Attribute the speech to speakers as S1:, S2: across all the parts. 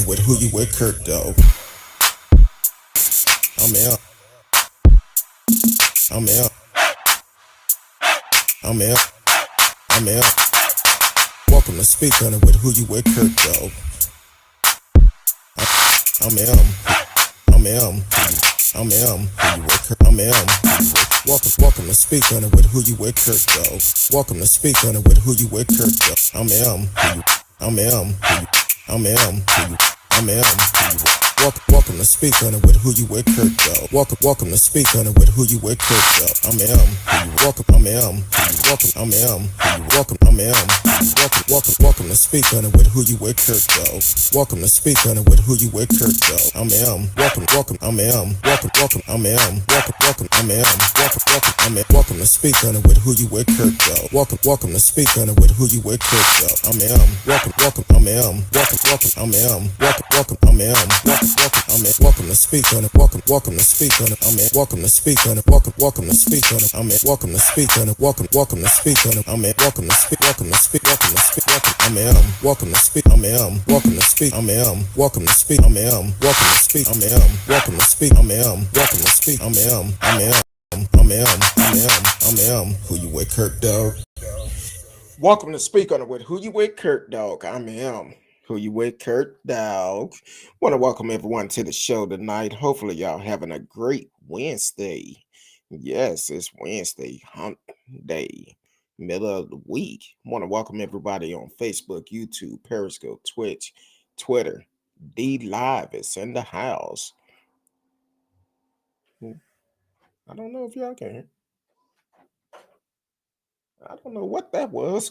S1: With who you with, Kirk, though. I'm out. I'm out. I'm out. I'm out. Welcome to Speak on it with who you with, Kirk, though. I'm out. I'm out. I'm out. Who you with, Kirk? I'm out. Welcome to Speak on it with who you with, Kirk, though. Welcome to Speak on it with who you with, Kirk, though. I'm out. I'm out. I'm out. I'm out. Welcome to Speak on it with who you with, Kirk, though. Welcome to Speak on it with who you with, Kirk, though. I'm welcome. I'm welcome. I'm welcome. I'm welcome to Speak on it with who you with, Kirk, though. Welcome to Speak on it with who you with, Kirk, though. I'm welcome. I'm welcome. I'm welcome. I'm welcome to Speak on it with who you with, Kirk, though. Welcome to Speak on it with who you with, Kirk, though. I'm welcome. I'm welcome. I'm welcome. Welcome to Speak on it. Welcome to Speak on it. Welcome to Speak on it. Welcome to Speak on it. Welcome to Speak on it. Welcome to Speak on it. Welcome to Speak. Welcome to Speak. Welcome to Speak. Welcome to Speak. Welcome to Speak. Welcome to Speak. Welcome to Speak. Welcome to Speak. Welcome to Speak. Who you with, Kirk, dog? Welcome to Speak on it with who you with, Kirk, dog. I'm him. Who you with, Kirk, dog? Want to welcome everyone to the show tonight. Hopefully, y'all having a great Wednesday. Yes, it's Wednesday, hump day, middle of the week. Want to welcome everybody on Facebook, YouTube, Periscope, Twitch, Twitter. D Live is in the house. I don't know if y'all can hear. I don't know what that was,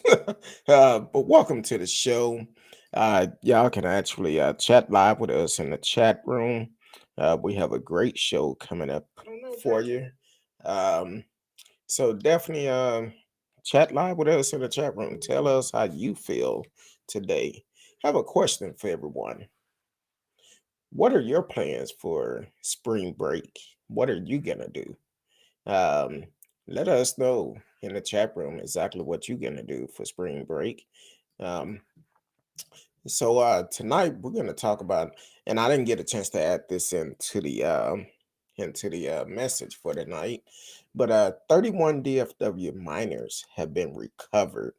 S1: but welcome to the show. Y'all can actually chat live with us in the chat room. We have a great show coming up for you. Um, so definitely chat live with us in the chat room. Tell us how you feel today. I have a question for everyone. What are your plans for spring break? What are you gonna do? Um, Let us know in the chat room exactly what you're gonna do for spring break. Um, Tonight we're gonna talk about, and I didn't get a chance to add this into the message for tonight, but 31 DFW miners have been recovered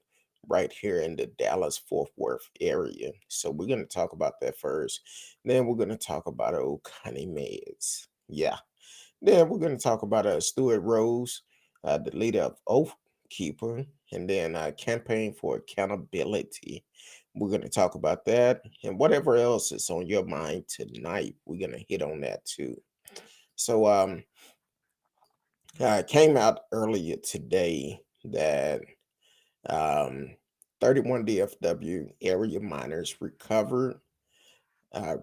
S1: right here in the Dallas Fort Worth area. So we're gonna talk about that first. Then we're gonna talk about old Connie Meggs. Yeah. Then we're going to talk about Stewart Rhodes, the leader of Oath Keeper, and then campaign for accountability. We're going to talk about that and whatever else is on your mind tonight. We're going to hit on that too. So, it came out earlier today that um, 31 DFW area miners recovered,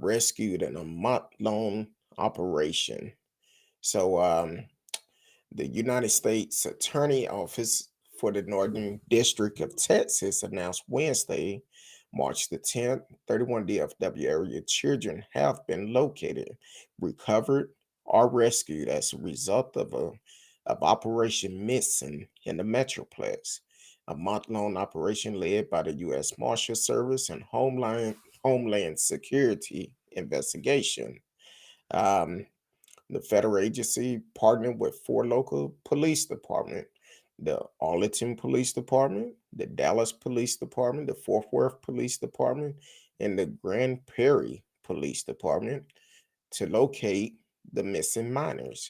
S1: rescued in a month-long operation. So, the United States Attorney Office for the Northern District of Texas announced Wednesday, March the 10th, 31 DFW area children have been located, recovered, or rescued as a result of Operation Missing in the Metroplex, a month-long operation led by the U.S. Marshal Service and Homeland Security investigation. Um, the federal agency partnered with four local police departments: the Arlington Police Department, the Dallas Police Department, the Fort Worth Police Department, and the Grand Prairie Police Department to locate the missing miners.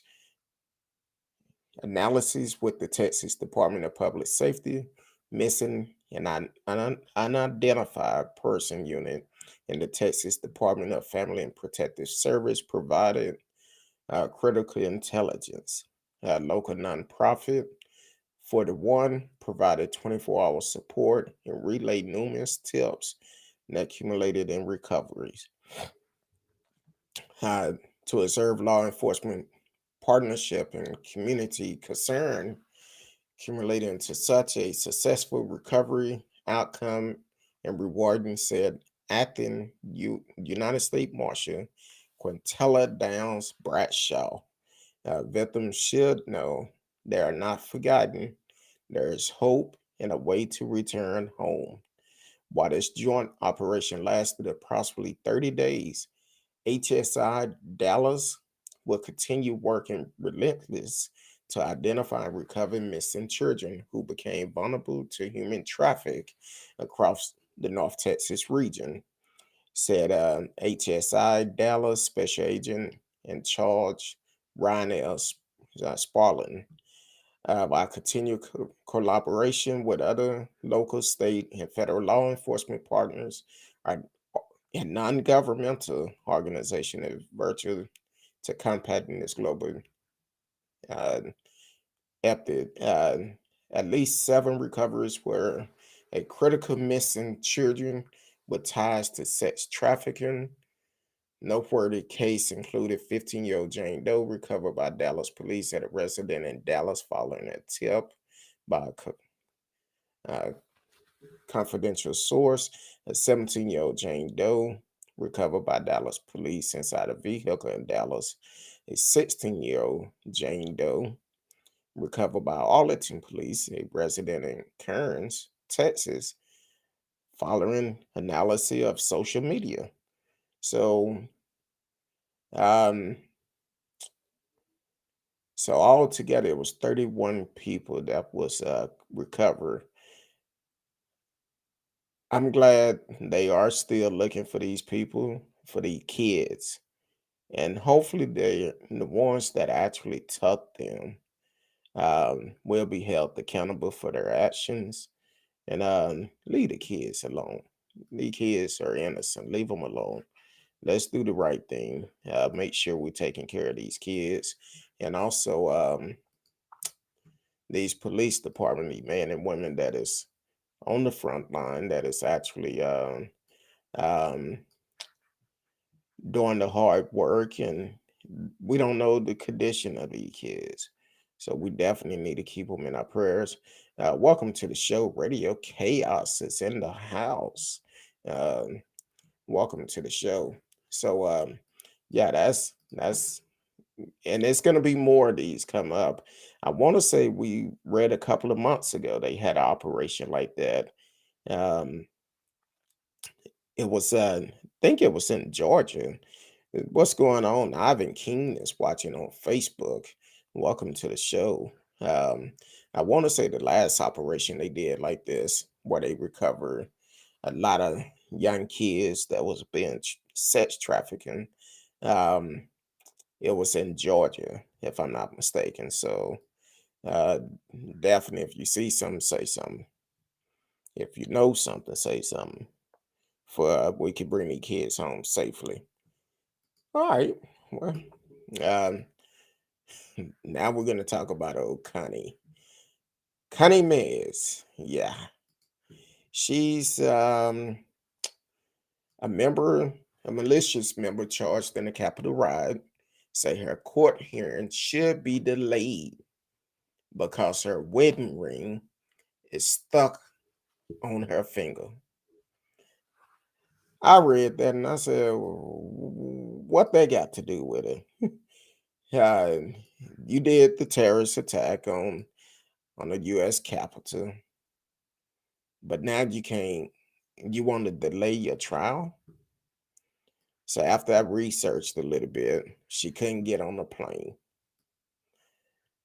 S1: Analysis with the Texas Department of Public Safety, missing an unidentified person unit, and the Texas Department of Family and Protective Service provided critical intelligence. Local nonprofit 41 provided 24-hour support and relayed numerous tips and accumulated in recoveries. To observe law enforcement partnership and community concern accumulating to such a successful recovery outcome and rewarding, said acting United States Marshal Quintella Downs Bradshaw. Victims should know they are not forgotten. There is hope and a way to return home. While this joint operation lasted approximately 30 days, HSI Dallas will continue working relentless to identify and recover missing children who became vulnerable to human traffic across the North Texas region, said HSI Dallas Special Agent in charge Ryan L. Sparling. By continued collaboration with other local, state, and federal law enforcement partners, our and non-governmental organization is virtual to combating this global uh, epidemic. At least 7 recoveries were a critical missing children with ties to sex trafficking. Noteworthy case included 15-year-old Jane Doe recovered by Dallas police at a residence in Dallas following a tip by a confidential source. A 17-year-old Jane Doe recovered by Dallas police inside a vehicle in Dallas. A 16-year-old Jane Doe recovered by Arlington police, a resident in Kearns, Texas, following analysis of social media. So, um, so altogether, it was 31 people that was recovered. I'm glad they are still looking for these people, for the kids, and hopefully the ones that actually took them will be held accountable for their actions, and leave the kids alone. The kids are innocent. Leave them alone. Let's do the right thing. Make sure we're taking care of these kids, and also these police department, the men and women that is on the front line, that is actually um, doing the hard work, and we don't know the condition of these kids. So we definitely need to keep them in our prayers. Welcome to the show. Radio Chaos is in the house. Um, welcome to the show. So yeah, that's and it's gonna be more of these come up. I want to say we read a couple of months ago they had an operation like that. Um, it was I think it was in Georgia. What's going on? Ivan King is watching on Facebook. Welcome to the show. Um, I want to say the last operation they did like this, where they recovered a lot of young kids that was being sex trafficking. Um, it was in Georgia, if I'm not mistaken. So uh, definitely, if you see something, say something. If you know something, say something. For we can bring the kids home safely. All right. Well, um, now we're going to talk about old Connie. Connie Meggs. Yeah. She's a member, a malicious member charged in a Capitol riot. Say her court hearing should be delayed because her wedding ring is stuck on her finger. I read that and I said, what they got to do with it? Uh, you did the terrorist attack on the U.S. Capitol, but now you can't. You want to delay your trial? So after I researched a little bit, she couldn't get on the plane.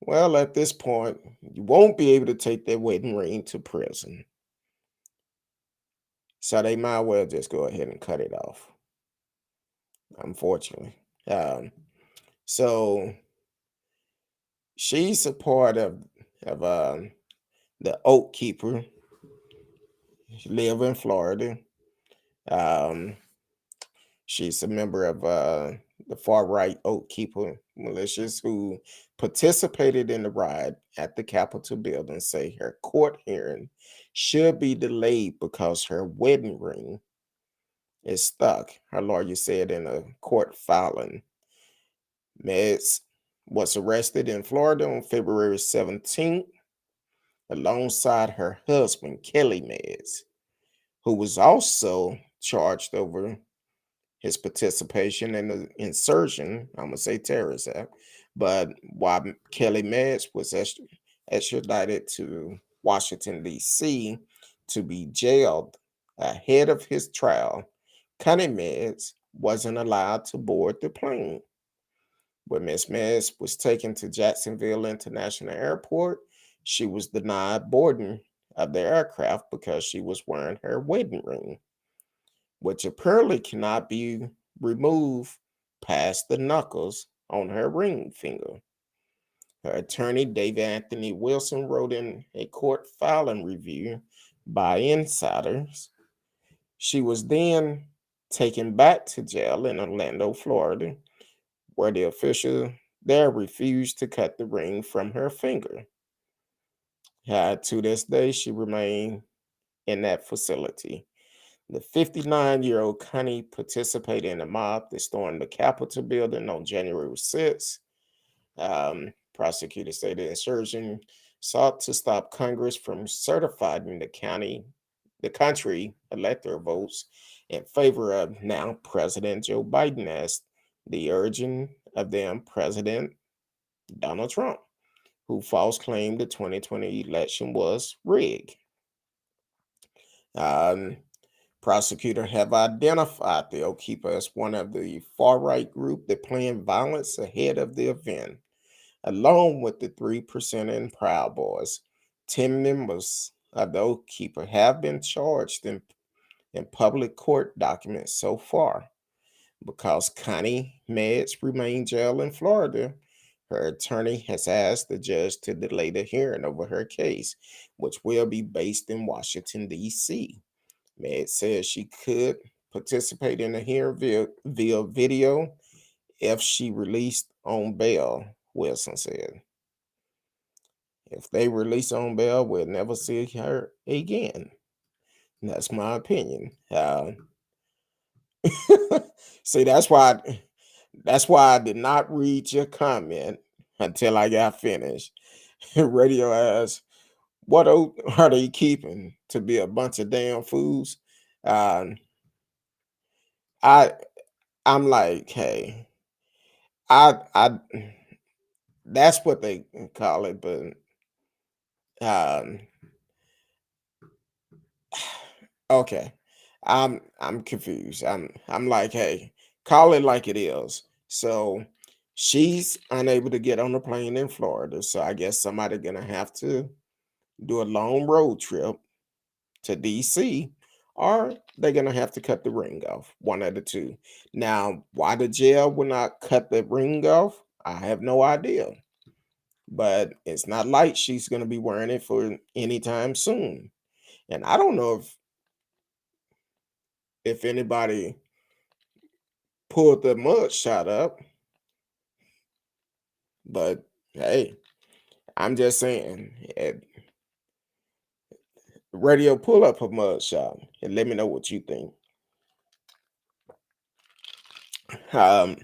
S1: Well, at this point, you won't be able to take that wedding ring to prison. So they might well just go ahead and cut it off, unfortunately. Um, so she's a part of the Oath Keeper. She live in Florida. Um, she's a member of the far right Oath Keeper militias who participated in the riot at the Capitol building. Say her court hearing should be delayed because her wedding ring is stuck. Her lawyer said in a court filing. Metz was arrested in Florida on February 17th alongside her husband, Kelly Metz, who was also charged over his participation in the insurgent, I'm going to say terrorist act. But while Kelly Metz was extradited to Washington, D.C. to be jailed Ahead of his trial, Connie Meggs wasn't allowed to board the plane. When Miss Meggs was taken to Jacksonville International Airport, she was denied boarding of the aircraft because she was wearing her wedding ring, which apparently cannot be removed past the knuckles on her ring finger. Her attorney, David Anthony Wilson, wrote in a court filing review by insiders. She was then taken back to jail in Orlando, Florida, where the official there refused to cut the ring from her finger. To this day, she remained in that facility. The 59-year-old Connie participated in a mob that stormed the Capitol building on January 6th. Prosecutors say the insurgent sought to stop Congress from certifying the country electoral votes in favor of now President Joe Biden as the urging of then President Donald Trump, who false claimed the 2020 election was rigged. Prosecutors have identified the Oath Keeper as one of the far-right group that planned violence ahead of the event. Along with the 3% and Proud Boys, 10 members of the Oath Keeper have been charged in public court documents so far. Because Connie Meggs remains jailed in Florida, her attorney has asked the judge to delay the hearing over her case, which will be based in Washington, D.C. Meggs says she could participate in the hearing via video if she released on bail, Wilson said. If they release on bail, we'll never see her again. That's my opinion. See, that's why I did not read your comment until I got finished. Radio asked, "What oath are they keeping? To be a bunch of damn fools?" I I'm like, hey, I that's what they call it, but um, okay. I'm confused. I'm like, hey, call it like it is. So she's unable to get on the plane in Florida. So I guess somebody gonna have to do a long road trip to DC, or they're gonna have to cut the ring off. One of the two. Now, why the jail will not cut the ring off, I have no idea. But it's not like she's gonna be wearing it for anytime soon. And I don't know if anybody pulled the mud shot up, but hey, I'm just saying, radio, pull up a mud shot and let me know what you think. Um,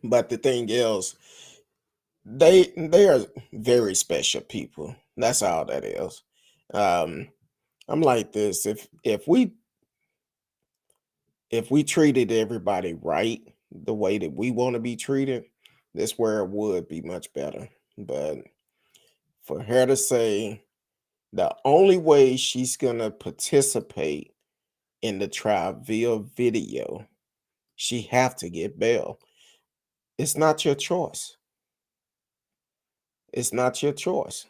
S1: but the thing is, they are very special people. That's all that is. Um, I'm like this. If we treated everybody right the way that we want to be treated, this world would be much better. But for her to say the only way she's gonna participate in the trial via video, she have to get bail. It's not your choice. It's not your choice.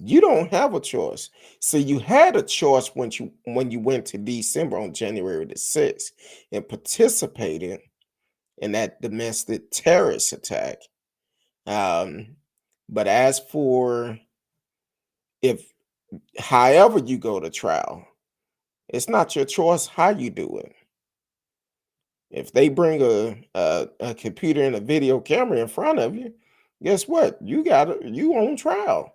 S1: You don't have a choice. So you had a choice when you went to December on January the 6th and participated in that domestic terrorist attack. Um, but as for if however you go to trial, it's not your choice how you do it. If they bring a computer and a video camera in front of you, guess what? You on trial.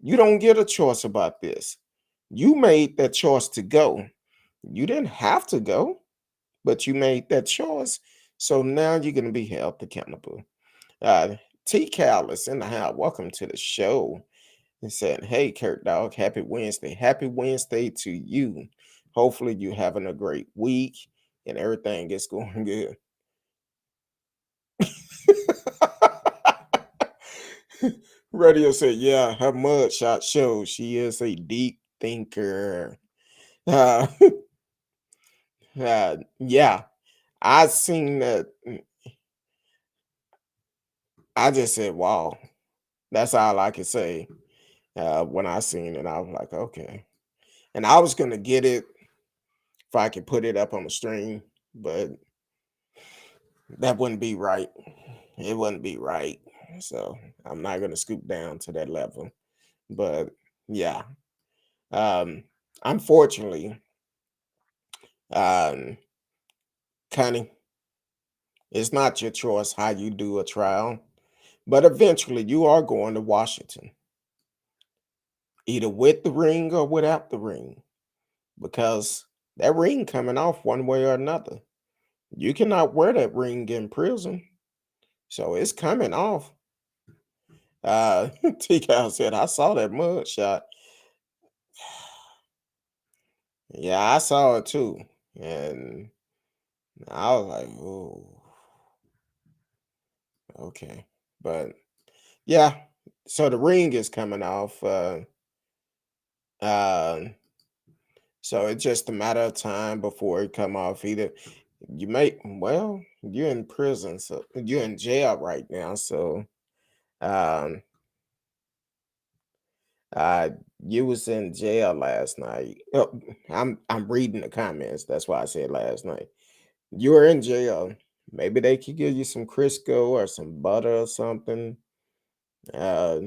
S1: You don't get a choice about this. You made that choice to go. You didn't have to go, but you made that choice. So now you're going to be held accountable. T. Callis in the house. Welcome to the show. And said, "Hey, Kurt Dog, happy Wednesday. Happy Wednesday to you. Hopefully, you having a great week and everything is going good." Radio said, "Yeah, her mugshot shows she is a deep thinker." Uh, yeah, I seen that. I just said, "Wow." That's all I could say. When I seen it, I was like, "Okay." And I was gonna get it if I could put it up on the stream, but that wouldn't be right. It wouldn't be right. So I'm not gonna scoop down to that level. But yeah, um, unfortunately, um, Connie, it's not your choice how you do a trial, but eventually you are going to Washington, either with the ring or without the ring, because that ring coming off one way or another. You cannot wear that ring in prison, so it's coming off. T Cal said, I saw that mug shot. Yeah, I saw it too. And I was like, oh, okay. But yeah, so the ring is coming off. Uh, so it's just a matter of time before it come off. Either you may, well, you're in prison, so you're in jail right now. So um, uh, you was in jail last night. Oh, I'm reading the comments. That's why I said last night. You were in jail. Maybe they could give you some Crisco or some butter or something. Uh,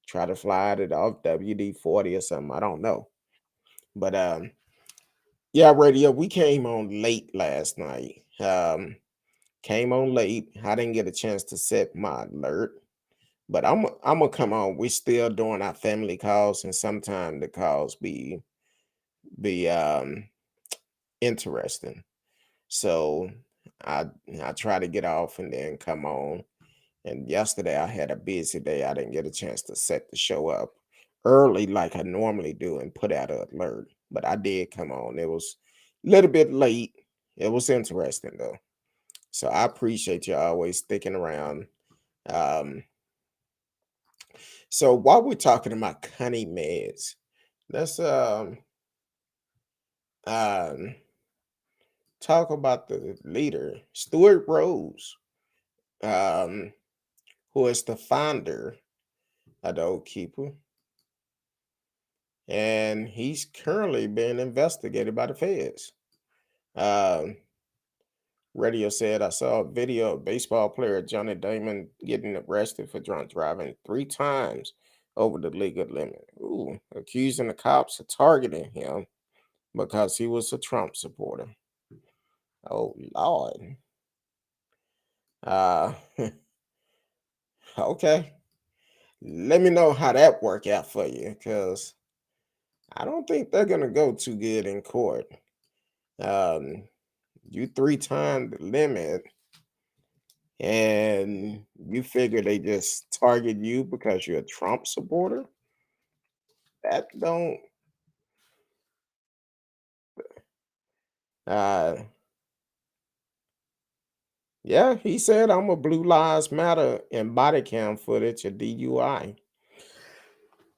S1: try to fly it off WD-40 or something. I don't know. But yeah, radio. We came on late last night. Came on late. I didn't get a chance to set my alert. But I'm gonna come on. We still doing our family calls, and sometimes the calls be interesting. So I I try to get off and then come on. And yesterday I had a busy day. I didn't get a chance to set the show up early like I normally do and put out an alert. But I did come on. It was a little bit late. It was interesting though. So I appreciate you always sticking around. Um, so while we're talking about Connie Meggs, let's um talk about the leader, Stewart Rhodes, um, who is the founder of the Oath Keeper, and he's currently being investigated by the feds. Um, Radio said, I saw a video of baseball player Johnny Damon getting arrested for drunk driving 3 times over the legal limit. Ooh, accusing the cops of targeting him because he was a Trump supporter. Oh, Lord. Uh, okay. Let me know how that work out for you, because I don't think they're gonna go too good in court. Um, you 3 times the limit, and you figure they just target you because you're a Trump supporter? That don't. Uh, yeah, he said I'm a Blue Lives Matter and body cam footage of DUI.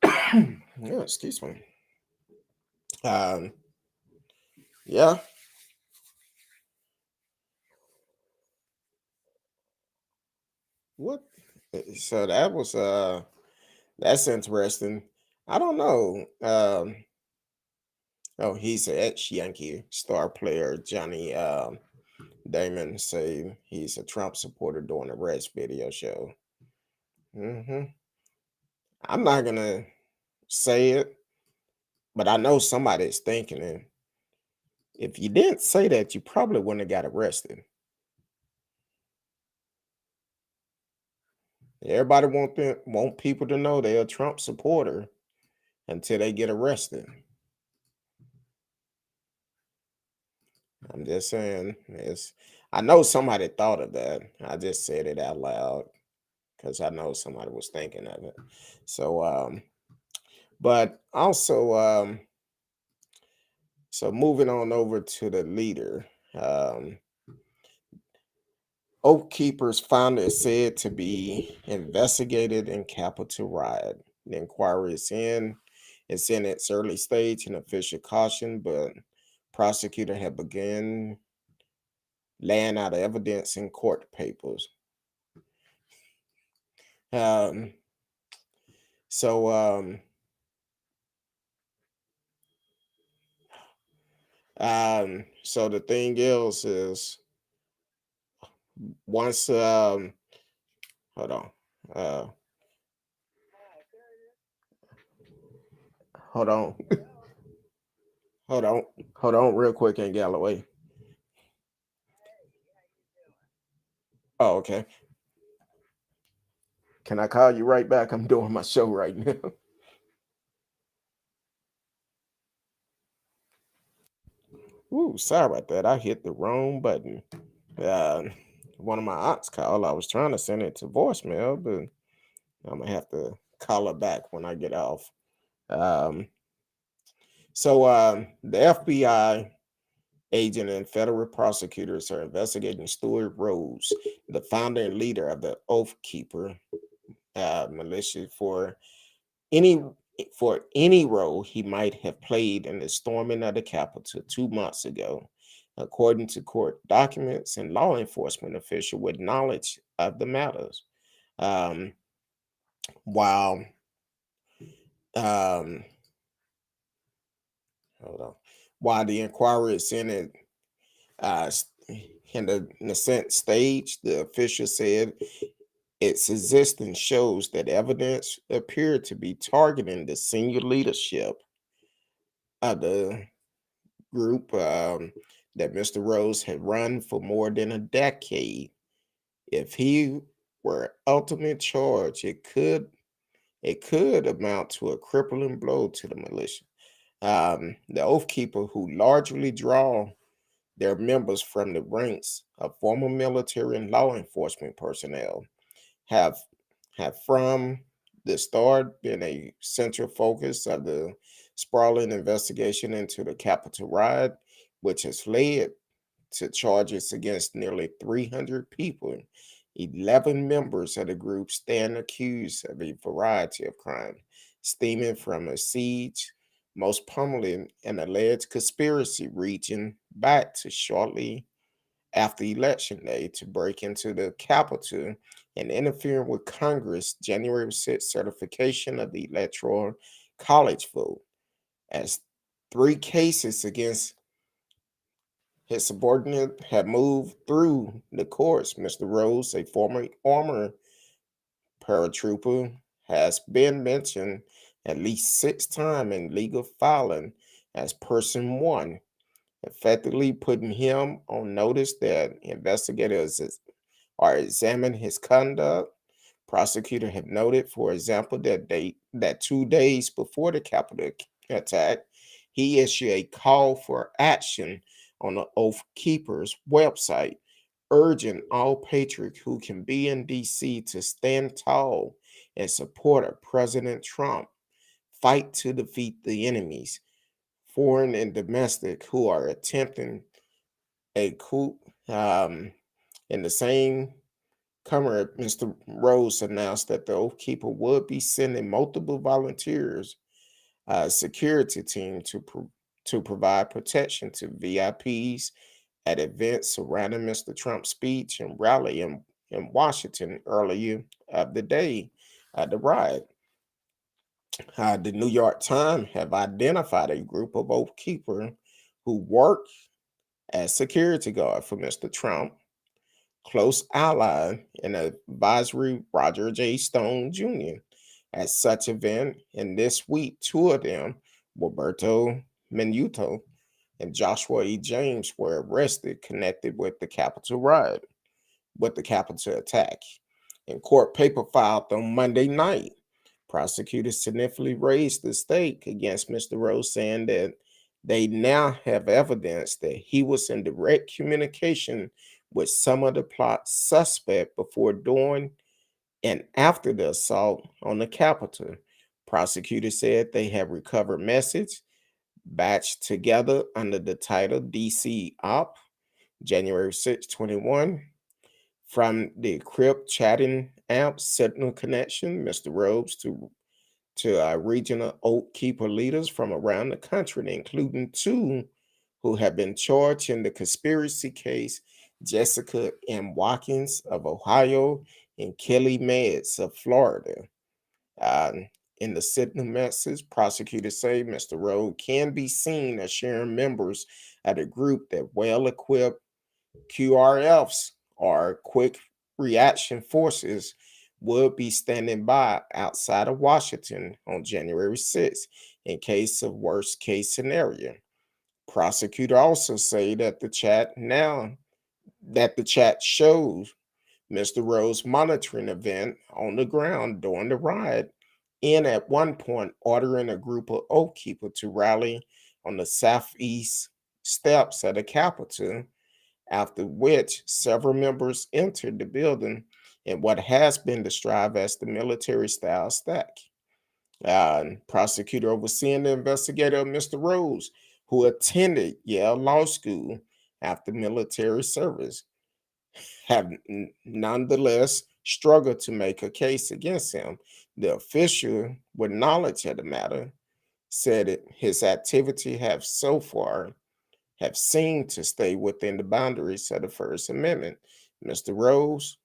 S1: Yeah, excuse me. Um, yeah. What? So that was that's interesting. I don't know. Oh, he's an ex-Yankee star player, Johnny Damon, say he's a Trump supporter during a arrest video show. I'm not gonna say it, but I know somebody's thinking it. If you didn't say that, you probably wouldn't have got arrested. Everybody want people to know they're a Trump supporter until they get arrested. I'm just saying, it's. I know somebody thought of that. I just said it out loud because I know somebody was thinking of it. So, but also, so moving on over to the leader. Oath Keepers founder is said to be investigated in Capitol riot. The inquiry is in. It's in its early stage and official caution, but prosecutor have begun laying out evidence in court papers. Um, so um, so the thing is once hold on. Uh hold on. hold on. Hold on real quick in Galloway. Oh, okay. Can I call you right back? I'm doing my show right now. Ooh, sorry about that. I hit the wrong button. Uh, one of my aunts called. I was trying to send it to voicemail, but I'm gonna have to call her back when I get off. Um, the FBI agent and federal prosecutors are investigating Stewart Rhodes, the founder and leader of the Oath Keeper militia, any any role he might have played in the storming of the Capitol 2 months ago, according to court documents and law enforcement official with knowledge of the matters. Um, while um, hold on, while the inquiry is in it, uh, s- in the sense stage, the official said its existence shows that evidence appeared to be targeting the senior leadership of the group that Mr. Rose had run for more than a decade. If he were ultimate charge, it could amount to a crippling blow to the militia. The Oath Keeper, who largely draw their members from the ranks of former military and law enforcement personnel, have from the start been a central focus of the sprawling investigation into the Capitol riot, which has led to charges against nearly 300 people. 11 members of the group stand accused of a variety of crimes, stemming from a siege, most prominently an alleged conspiracy reaching back to shortly after Election Day to break into the Capitol and interfere with Congress' January 6th certification of the Electoral College vote. As three cases against his subordinate have moved through the courts, Mr. Rose, a former armor paratrooper, has been mentioned at least 6 times in legal filing as person one, effectively putting him on notice that investigators are examining his conduct. Prosecutors have noted, for example, that 2 days before the Capitol attack, he issued a call for action on the Oath Keepers website, urging all patriots who can be in D.C. to stand tall in support of President Trump, fight to defeat the enemies, foreign and domestic, who are attempting a coup. In the same Comrade Mr. Rose announced that the Oath Keeper would be sending multiple volunteers, security team to provide protection to VIPs at events surrounding Mr. Trump's speech and rally in Washington earlier of the day at the riot. The New York Times have identified a group of Oath Keepers who work as security guard for Mr. Trump, close ally and advisory Roger J. Stone Jr. At such event, and this week, two of them, Roberto Minuto and Joshua E. James, were arrested connected with the Capitol riot, with the Capitol attack. In court paper filed on Monday night, prosecutors significantly raised the stake against Mr. Rose, saying that they now have evidence that he was in direct communication with some of the plot suspect before, during, and after the assault on the Capitol. Prosecutors said they have recovered message batched together under the title DC Op January 6, 21 from the crypt chatting app Signal Connection, Mr. Rhodes, to to regional oath keeper leaders from around the country, including two who have been charged in the conspiracy case: Jessica M. Watkins of Ohio and Kelly Meggs of Florida. Um, in the Sydney message, prosecutors say Mr. Rhodes can be seen as sharing members of a group that well equipped QRFs, or quick reaction forces, would be standing by outside of Washington on January 6th in case of worst case scenario. Prosecutor also say that the chat shows Mr. Rhodes monitoring event on the ground during the riot, and at one point ordering a group of Oath Keepers to rally on the southeast steps of the Capitol, after which several members entered the building in what has been described as the military style stack. Prosecutor overseeing the investigator, Mr. Rhodes, who attended Yale Law School after military service, have nonetheless struggled to make a case against him. The official, with knowledge of the matter, said his activity have seemed to stay within the boundaries of the First Amendment. Mr. Rhodes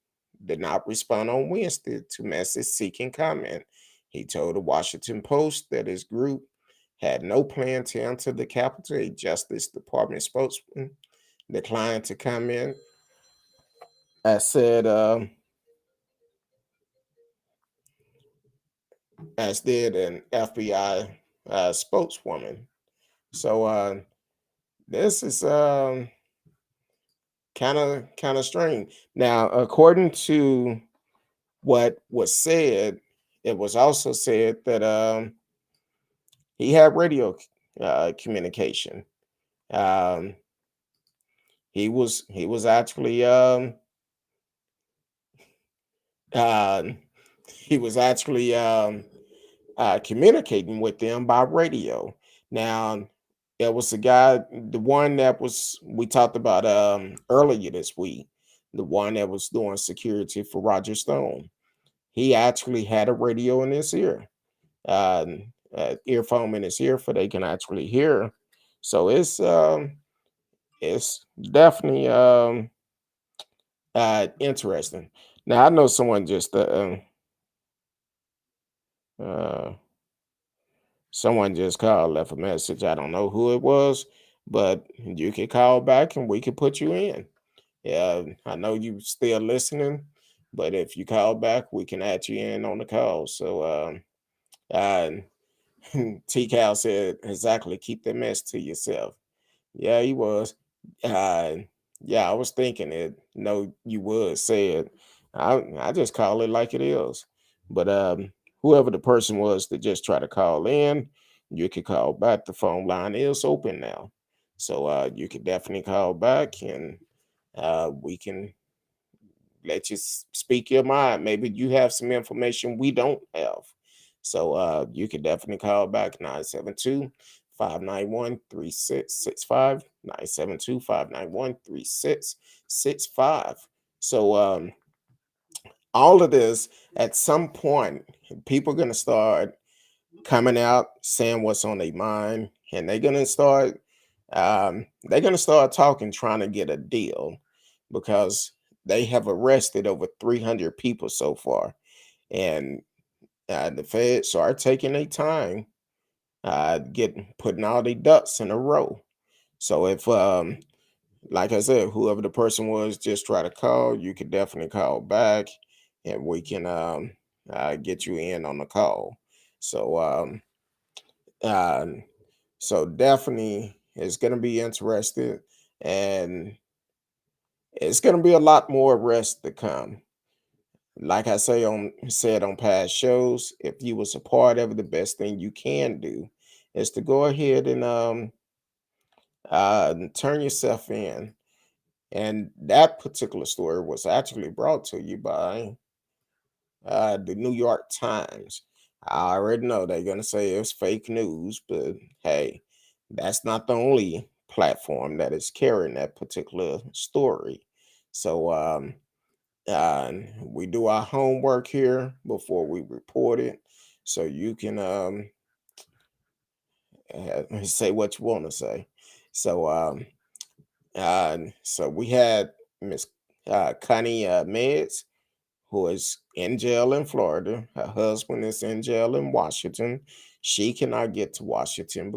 S1: did not respond on Wednesday to message seeking comment. He told the Washington Post that his group had no plan to enter the Capitol. A Justice Department spokesman declined to comment. As said, as did an FBI spokeswoman. So this is kind of strange. Now, according to what was said, it was also said that he had radio communication. Um, he was actually uh, he was actually communicating with them by radio. Now, there was a guy, the one that was we talked about earlier this week, the one that was doing security for Roger Stone. He actually had a radio in his ear, earphone in his ear, for they can actually hear. So it's definitely interesting. Now I know uh, someone just called, left a message. I don't know who it was, but you can call back and we can put you in. Yeah, I know you still listening, but if you call back, we can add you in on the call. So uh, T Cal said exactly, keep the mess to yourself. Yeah, he was. Uh, yeah, I was thinking it. No, you would say it. I just call it like it is. But whoever the person was that just tried to call in, you could call back. The phone line is open now, so you could definitely call back, and we can let you speak your mind. Maybe you have some information we don't have. So you can definitely call back 972 591 3665 972 591 3665. So all of this, at some point, people are going to start coming out saying what's on their mind, and they're going to start talking, trying to get a deal, because they have arrested over 300 people so far, and the feds are taking their time, getting putting all their ducks in a row. So if like I said, whoever the person was, just try to call, you could definitely call back, and we can get you in on the call. So um uh, so definitely it's going to be interested, and it's going to be a lot more arrests to come. Like I said on past shows, if you was a part of it, the best thing you can do is to go ahead and turn yourself in. And that particular story was actually brought to you by the New York Times. I already know they're gonna say it's fake news, but hey, that's not the only platform that is carrying that particular story. So we do our homework here before we report it. so you can say what you want to say. So so we had Miss Connie Meggs, who is in jail in Florida. Her husband is in jail in Washington. She cannot get to Washington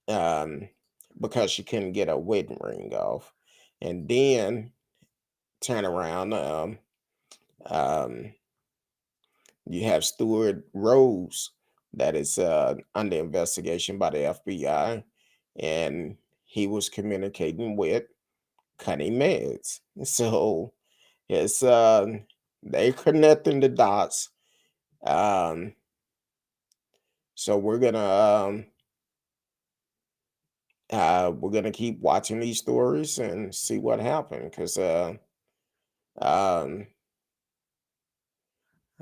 S1: um, because she couldn't get a wedding ring off. And then turn around, um, you have Stewart Rhodes that is under investigation by the FBI, and he was communicating with Connie Meggs. So it's they connecting the dots. Um, so we're gonna keep watching these stories and see what happened because um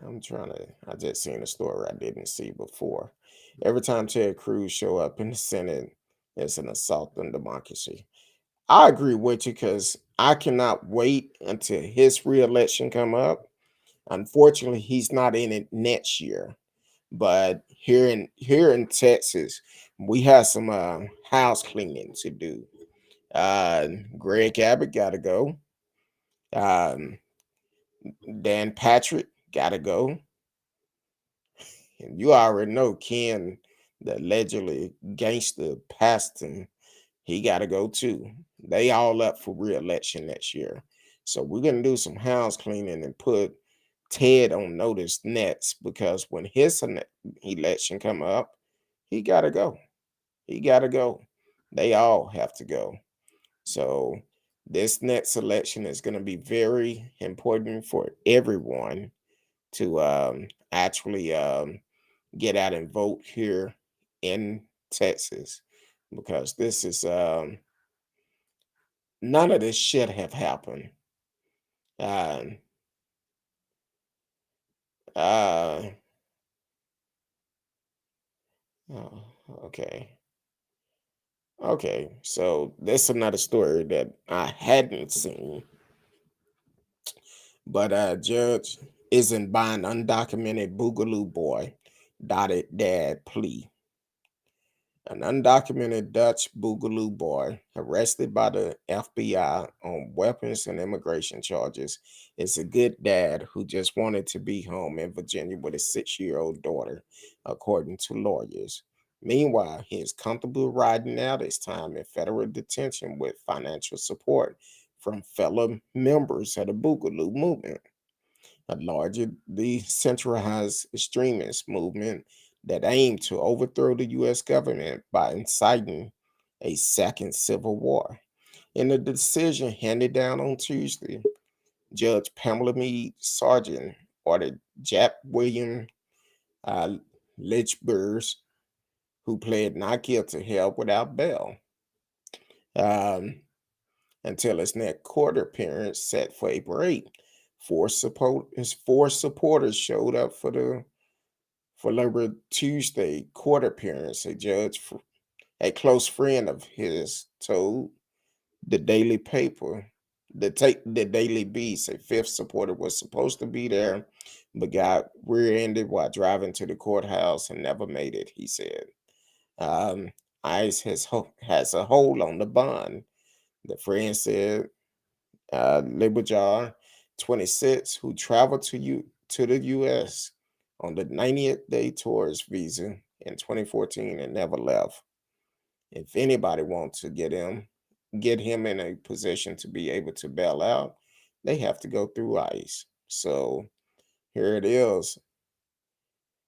S1: I just seen a story I didn't see before. Every time Ted Cruz show up in the Senate, it's an assault on democracy. I agree with you because I cannot wait until his reelection come up. Unfortunately, he's not in it next year. But here in Texas, we have some house cleaning to do. Uh, Greg Abbott got to go. Um, Dan Patrick got to go. And you already know Ken, the allegedly gangster pastor, he got to go too. They all up for re-election next year. So we're going to do some house cleaning and put Ted on notice next because when his election come up, he got to go. He got to go. They all have to go. So this next election is going to be very important for everyone to actually get out and vote here in Texas because this is none of this should have happened. Um, uh, oh, okay. Okay, so that's another story that I hadn't seen, but judge isn't buying undocumented Boogaloo boy dotted dad plea. An undocumented Dutch Boogaloo boy arrested by the FBI on weapons and immigration charges is a good dad who just wanted to be home in Virginia with his 6-year-old daughter, according to lawyers. Meanwhile, he is comfortable riding out his time in federal detention with financial support from fellow members of the Boogaloo movement, a larger decentralized extremist movement that aimed to overthrow the U.S. government by inciting a second civil war. In a decision handed down on Tuesday, Judge Pamela Meade Sargent ordered Jack William uh, Lichbers, who pled not guilty, held without bail um, until his next court appearance set for April 8th. Four supporters showed up for Labor Tuesday court appearance. A close friend of his, told the Daily Paper, the Daily Beast, a fifth supporter was supposed to be there, but got rear-ended while driving to the courthouse and never made it. He said, um, "ICE has a hold on the bond." The friend said, Libajar, 26, who traveled to the U.S. on the 90th day tourist visa in 2014 and never left. If anybody wants to get him in a position to be able to bail out, they have to go through ICE. So here it is.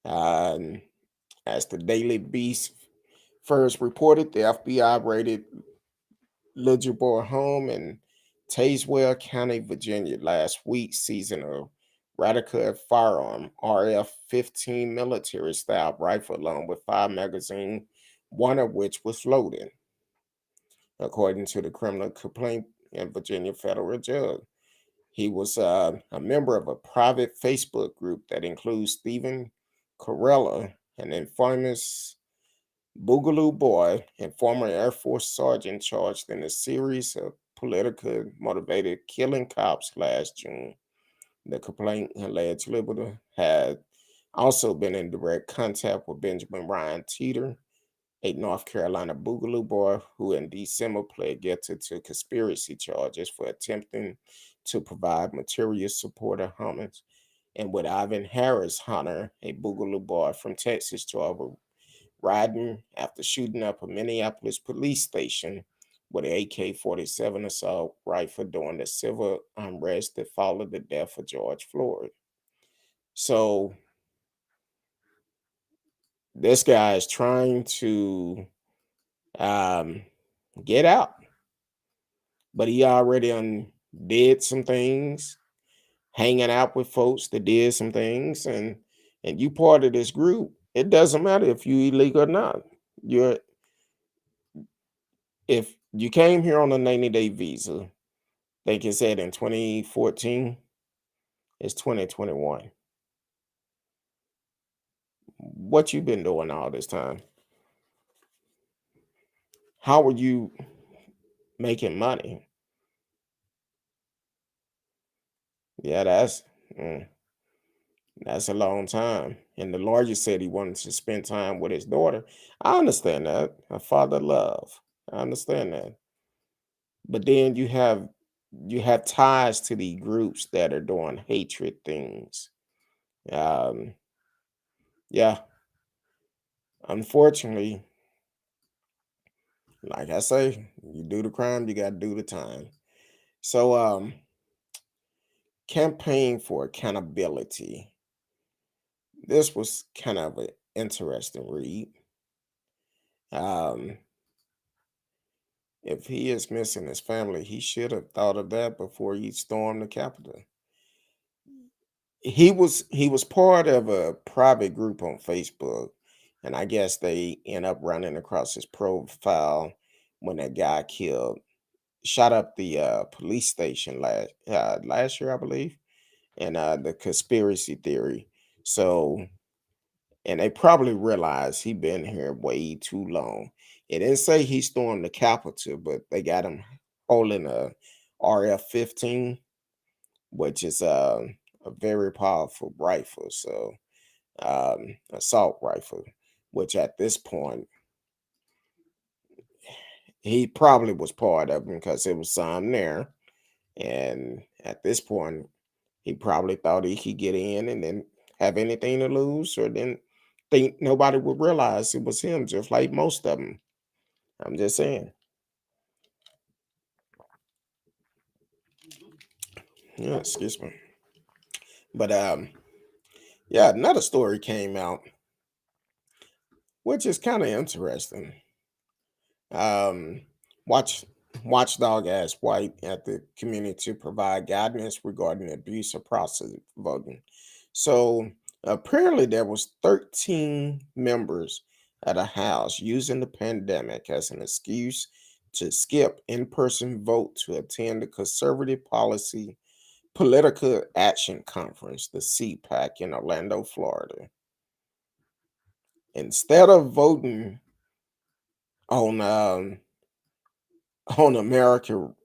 S1: Um, as the Daily Beast first reported, the FBI raided Liljeborg home in Tazewell County, Virginia last week, seizing a radical firearm, RF-15 military-style rifle, along with 5 magazines, one of which was loaded, according to the criminal complaint in Virginia federal judge. He was a member of a private Facebook group that includes Stephen Corella, an infamous Boogaloo boy and former Air Force sergeant charged in a series of politically motivated killing cops last June. The complaint alleged Liberty had Also been in direct contact with Benjamin Ryan Teeter, a North Carolina Boogaloo boy who in December pled guilty to conspiracy charges for attempting to provide material support of homage, and with Ivan Harris Hunter, a Boogaloo boy from Texas, charged with riding after shooting up a Minneapolis police station with an AK-47 assault rifle during the civil unrest that followed the death of George Floyd. So this guy is trying to um, get out, but he already did some things, hanging out with folks that did some things, and you part of this group. It doesn't matter if you illegal or not. You're If you came here on a 90-day visa, think it said in 2014, it's 2021. What you been doing all this time? How are you making money? Yeah, mm, that's a long time. And the lawyer said he wanted to spend time with his daughter. I understand that. A father love. I understand that. But then you have ties to the groups that are doing hatred things. Um, yeah, unfortunately, like I say, you do the crime, you gotta do the time. So campaign for accountability. This was kind of an interesting read. Um, if he is missing his family, he should have thought of that before he stormed the Capitol. He was part of a private group on Facebook, and I guess they end up running across his profile when that guy shot up the police station last year, I believe, and the conspiracy theory. So, and they probably realized he been here way too long. It didn't say he stormed the Capitol, but they got him holding a RF-15, which is a very powerful rifle. So, assault rifle, which at this point he probably was part of them because it was some there. And at this point, he probably thought he could get in and then have anything to lose, or then think nobody would realize it was him, just like most of them. I'm just saying. Yeah, excuse me. But yeah, another story came out, which is kind of interesting. Um, watch Watchdog asked White at the community to provide guidance regarding abuse of proxy voting. So apparently there was 13 members at a house using the pandemic as an excuse to skip in-person vote to attend the Conservative Policy Political Action Conference, the CPAC in Orlando, Florida. Instead of voting on American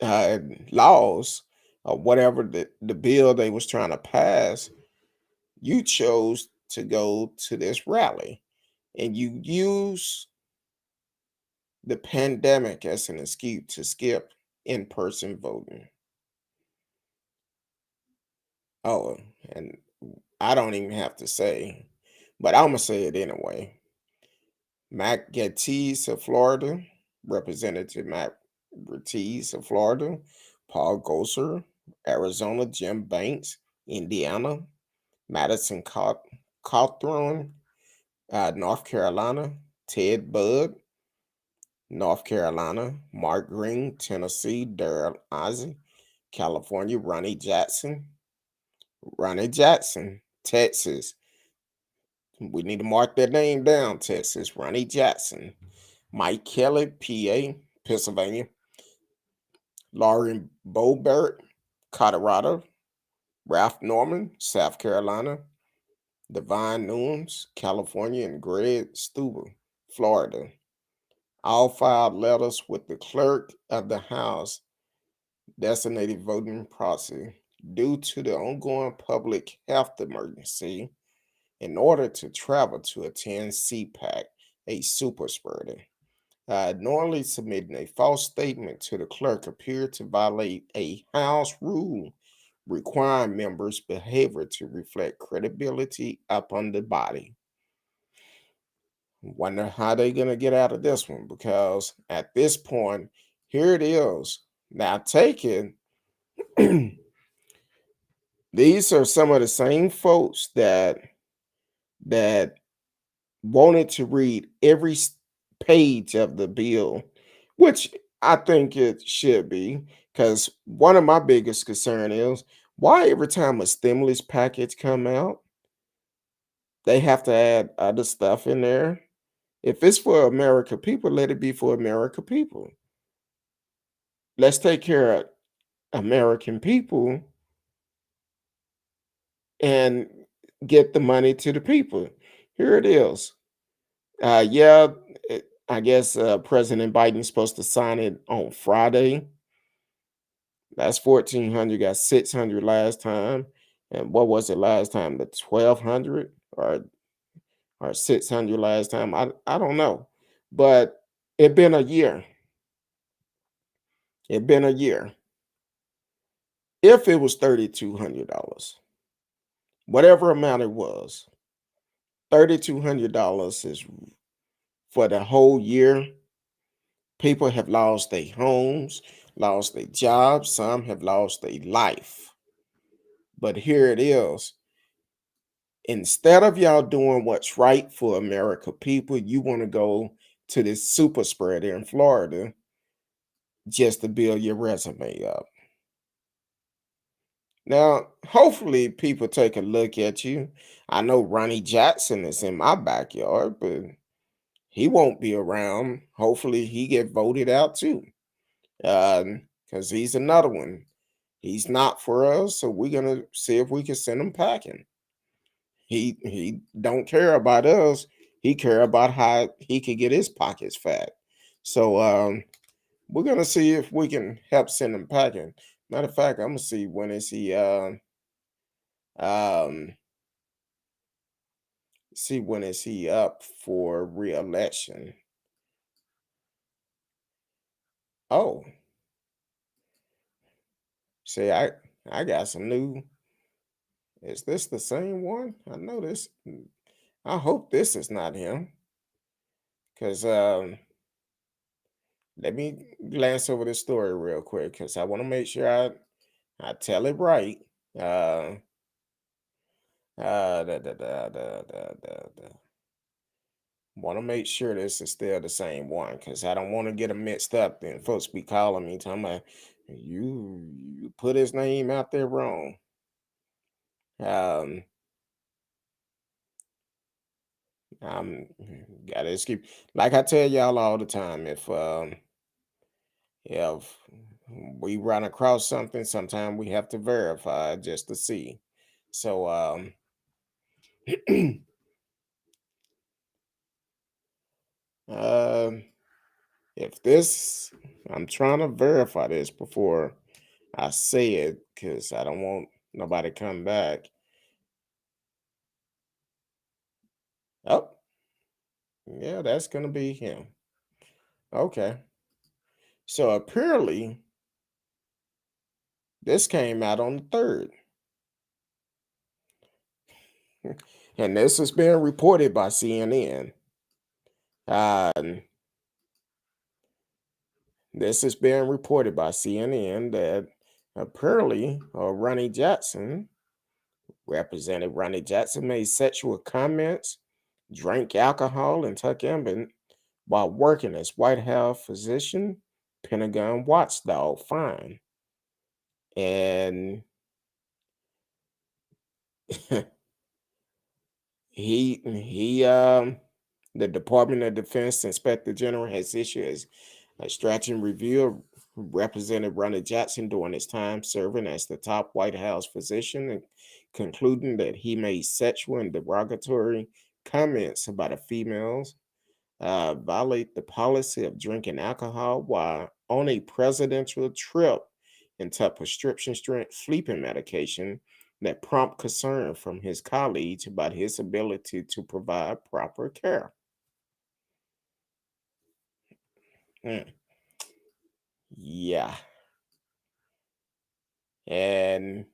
S1: uh, laws or whatever the bill they was trying to pass, you chose to go to this rally and you use the pandemic as an excuse to skip in-person voting. Oh, and I don't even have to say, but I'm gonna say it anyway. Matt Gaetz of Florida, Representative Matt Gaetz of Florida, Paul Gosar, Arizona, Jim Banks, Indiana, Madison Cawthorn, North Carolina, Ted Budd, North Carolina, Mark Green, Tennessee, Darrell Ozzie, California, Ronnie Jackson, Texas. We need to mark that name down, Texas, Ronnie Jackson, Mike Kelly, PA, Pennsylvania, Lauren Boebert, Colorado, Ralph Norman, South Carolina, Divine Nunes, California, and Greg Stuber, Florida. All filed letters with the clerk of the House designated voting proxy due to the ongoing public health emergency. in order to travel to attend CPAC, a super spreader. Knowingly submitting a false statement to the clerk appeared to violate a House rule requiring members' behavior to reflect credibility upon the body. Wonder how they're going to get out of this one, because at this point, here it is. Now, take it. These are some of the same folks that wanted to read every page of the bill, which I think it should be, because one of my biggest concern is why every time a stimulus package come out, they have to add other stuff in there. If it's for America people, let it be for America people. Let's take care of American people and get the money to the people. Here it is. Yeah, I guess President Biden's supposed to sign it on Friday. That's 1,400. Got 600 last time, and what was it last time? The 1,200 or 600 last time? I don't know, but it been a year. It been a year. If it was $3,200, whatever amount it was, $3,200 is for the whole year. People have lost their homes, lost their jobs. Some have lost their life. But here it is. Instead of y'all doing what's right for America people, you want to go to this super spreader in Florida just to build your resume up. Now, hopefully people take a look at you. I know Ronnie Jackson is in my backyard, but he won't be around. Hopefully he get voted out too. Because he's another one. He's not for us, so we're gonna see if we can send him packing. He don't care about us. He care about how he could get his pockets fat. So we're gonna see if we can help send him packing. Matter of fact, I'm gonna see when is he um see when is he up for re-election. Oh, see, I got some new. Is this the same one? I know this. I hope this is not him. Because let me glance over this story real quick, because I want to make sure I tell it right. Want to make sure this is still the same one, because I don't want to get them mixed up. Then folks be calling me talking about you put his name out there wrong. Um, I'm gotta keep, like I tell y'all all the time. If we run across something, sometimes we have to verify just to see. So um if this, I'm trying to verify this before I say it, because I don't want nobody come back. Oh, yeah, that's gonna be him. Okay. So apparently this came out on the 3rd. And this is being reported by CNN. Uh, this is being reported by CNN that apparently Ronnie Jackson, Representative Ronnie Jackson, made sexual comments, drank alcohol, and took Ambien while working as White House physician, Pentagon watchdog fine. And he the Department of Defense Inspector General has issued a stretching review of Representative Ronnie Jackson during his time serving as the top White House physician, and concluding that he made sexual and derogatory comments about a female's violate the policy of drinking alcohol while on a presidential trip, and took prescription strength sleeping medication that prompt concern from his colleagues about his ability to provide proper care. Hmm. Yeah. And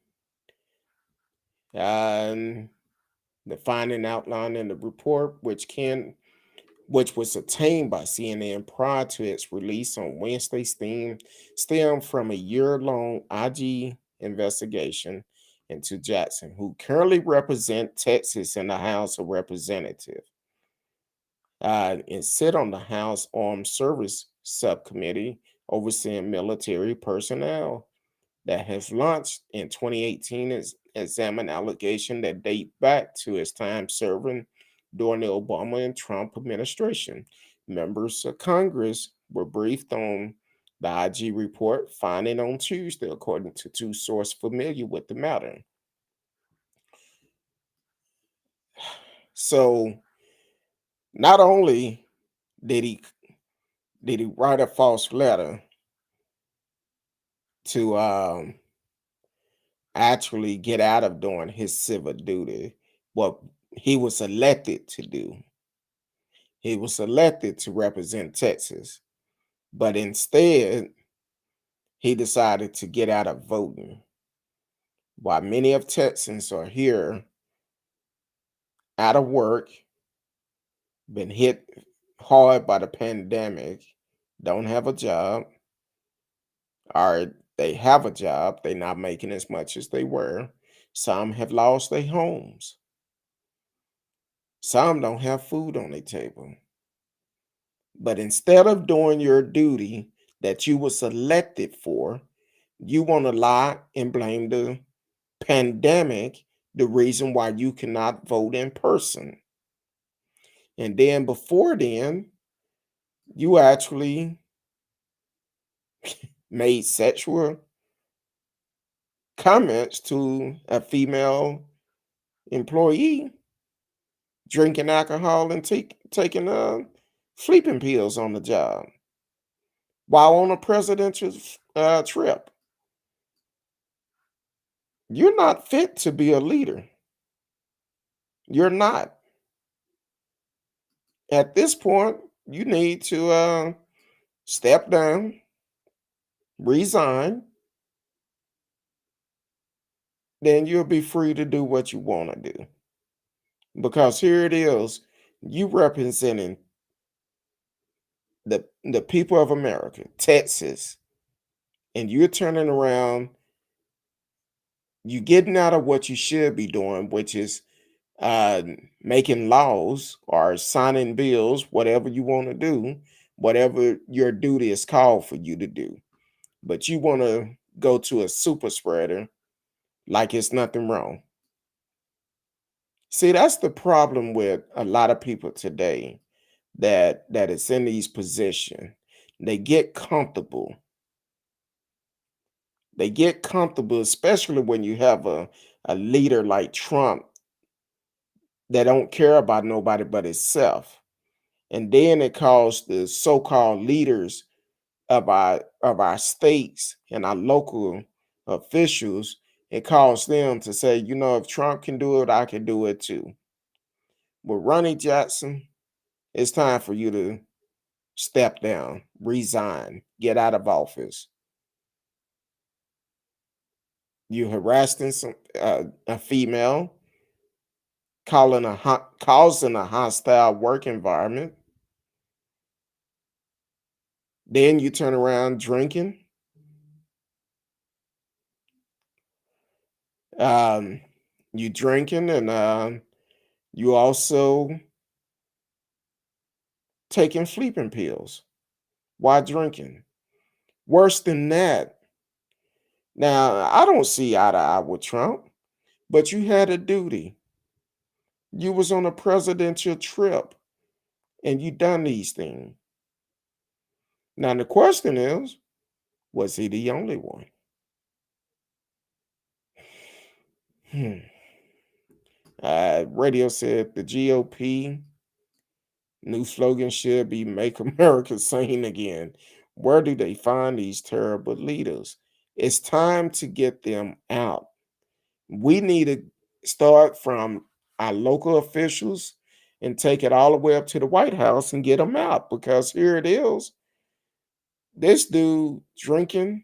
S1: um, the finding outlined in the report, which was obtained by CNN prior to its release on Wednesday, stemmed from a year-long IG investigation into Jackson, who currently represents Texas in the House of Representatives, and sit on the House Armed Service Subcommittee overseeing military personnel that has launched in 2018 is examine allegations that date back to his time serving during the Obama and Trump administration. Members of Congress were briefed on the IG report finding on Tuesday, according to two sources familiar with the matter. So not only did he write a false letter to actually get out of doing his civil duty, what he was elected to do. He was elected to represent Texas, but instead, he decided to get out of voting. While many of Texans are here out of work, been hit hard by the pandemic, don't have a job, or they have a job, they're not making as much as they were. Some have lost their homes. Some don't have food on their table. But instead of doing your duty that you was elected for, you want to lie and blame the pandemic, the reason why you cannot vote in person. And then before then, you actually made sexual comments to a female employee drinking alcohol and taking sleeping pills on the job while on a presidential trip. You're not fit to be a leader. You're not. At this point, you need to step down, resign, then you'll be free to do what you want to do. Because here it is, you representing the people of America, Texas, and you're turning around, you getting out of what you should be doing, which is uh, making laws or signing bills, whatever you want to do, whatever your duty is called for you to do. But you want to go to a super spreader like it's nothing wrong. See, that's the problem with a lot of people today that is in these positions. They get comfortable. They get comfortable, especially when you have a leader like Trump that don't care about nobody but himself. And then it calls the so-called leaders of our states and our local officials, it calls them to say, if Trump can do it, I can do it too. With Ronnie Jackson, it's time for you to step down, resign, get out of office. You harassing a female, causing a hostile work environment. Then you turn around drinking. Um, you drinking and you also taking sleeping pills while drinking. Worse than that. Now, I don't see eye to eye with Trump, but you had a duty. You was on a presidential trip and you done these things. Now the question is, was he the only one? Hmm. Radio said the GOP new slogan should be "Make America Sane Again." Where do they find these terrible leaders? It's time to get them out. We need to start from our local officials and take it all the way up to the White House and get them out, because here it is. This dude drinking,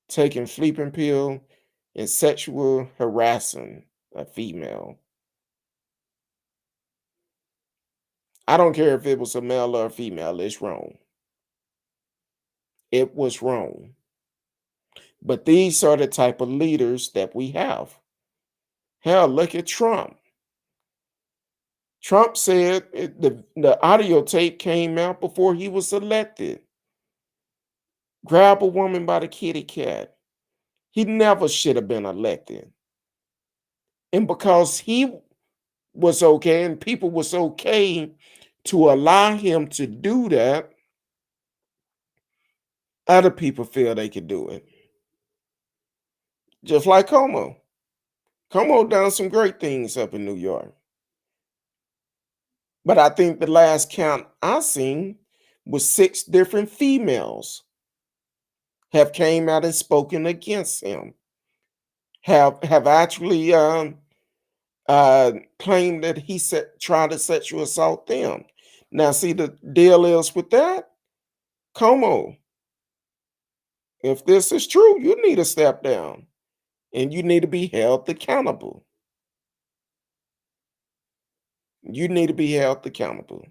S1: taking sleeping pill, and sexual harassing a female. I don't care if it was a male or a female, it's wrong. It was wrong. But these are the type of leaders that we have. Hell, look at Trump. Trump said the audio tape came out before he was elected. Grab a woman by the kitty cat. He never should have been elected. And because he was okay and people was okay to allow him to do that, other people feel they could do it. Just like Como. Como done some great things up in New York. But I think the last count I seen was 6 different females have came out and spoken against him. Have actually claimed that he said tried to sexual assault them. Now, see, the deal is with that, Como, if this is true, you need to step down and you need to be held accountable. You need to be held accountable.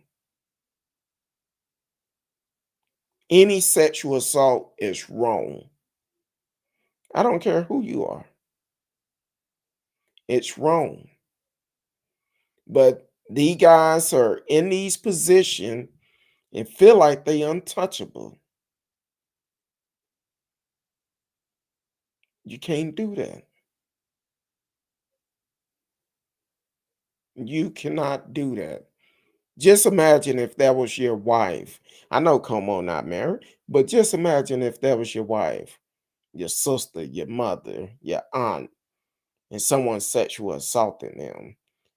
S1: Any sexual assault is wrong. I don't care who you are. It's wrong. But these guys are in these positions and feel like they untouchable. You can't do that. You cannot do that. Just imagine if that was your wife. I know Como not married, but just imagine if that was your wife, your sister, your mother, your aunt, and someone sexual assaulting them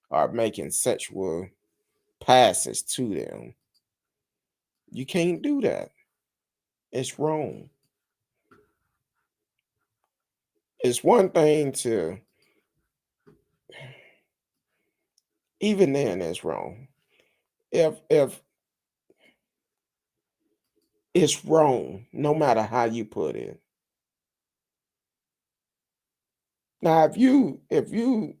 S1: or making sexual passes to them. You can't do that. It's wrong. It's one thing to, even then it's wrong. If it's wrong, no matter how you put it. Now, if you